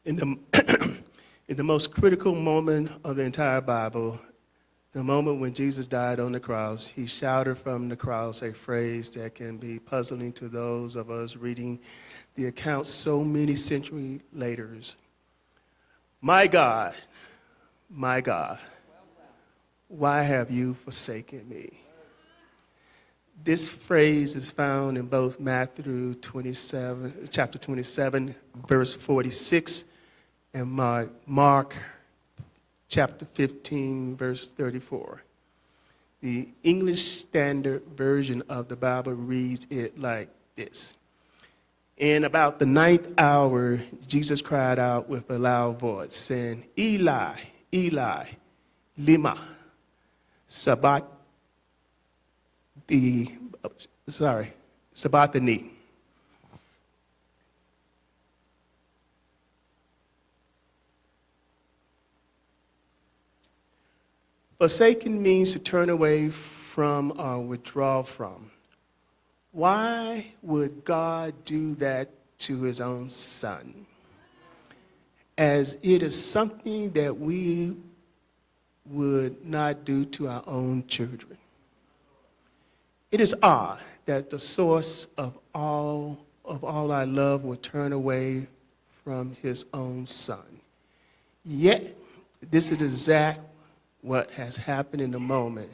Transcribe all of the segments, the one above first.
In the, in the most critical moment of the entire Bible, the moment when Jesus died on the cross, he shouted from the cross a phrase that can be puzzling to those of us reading the account so many centuries later. My God, why have you forsaken me? This phrase is found in both Matthew 27, chapter 27, verse 46, and Mark chapter 15, verse 34. The English Standard Version of the Bible reads it like this. In about the ninth hour, Jesus cried out with a loud voice, saying, Eli, Eli, lima sabachthani. Forsaken means to turn away from or withdraw from. Why would God do that to his own son? As it is something that we would not do to our own children. It is odd that the source of all our love would turn away from his own son. Yet, this is exact what has happened in the moment.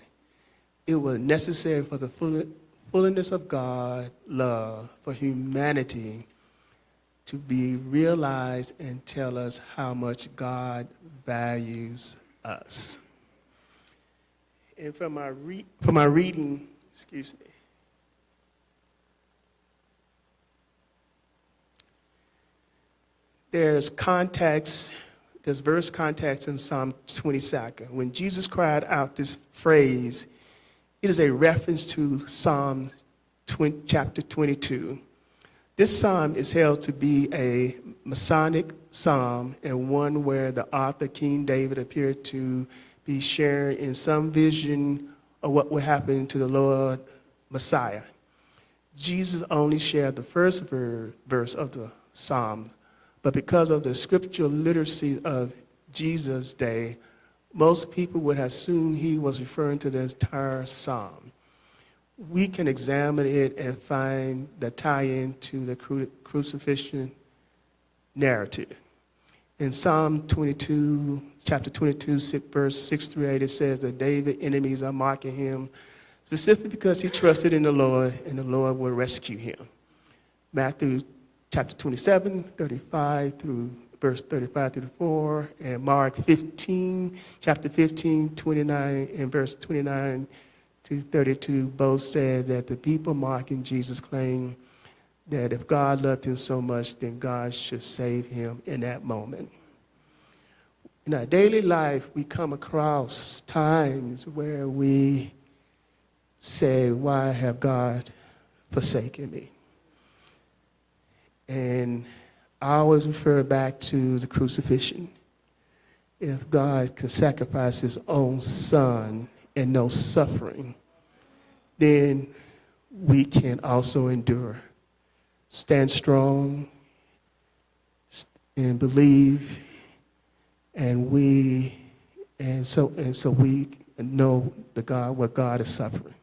It was necessary for the fullness of God's love for humanity to be realized and tell us how much God values us. And from my reading, there's verse context in Psalm 22. When Jesus cried out this phrase, it is a reference to Psalm chapter 22. This psalm is held to be a Messianic psalm and one where the author, King David, appeared to be sharing in some vision of what would happen to the Lord Messiah. Jesus only shared the first verse of the psalm, but because of the scriptural literacy of Jesus' day, most people would assume he was referring to the entire psalm. We can examine it and find the tie-in to the crucifixion narrative. In Psalm 22, chapter 22, verse 6 through 8, it says that David's enemies are mocking him specifically because he trusted in the Lord and the Lord will rescue him. Matthew chapter 27, 35 through verse 35 through 4, and Mark 15, chapter 15, 29, and verse 29 to 32 both said that the people mocking Jesus claimed that if God loved him so much, then God should save him in that moment. In our daily life, we come across times where we say, why have God forsaken me? And I always refer back to the crucifixion. If God can sacrifice his own son and no suffering, then we can also endure. Stand strong and believe, and so we know what God is suffering.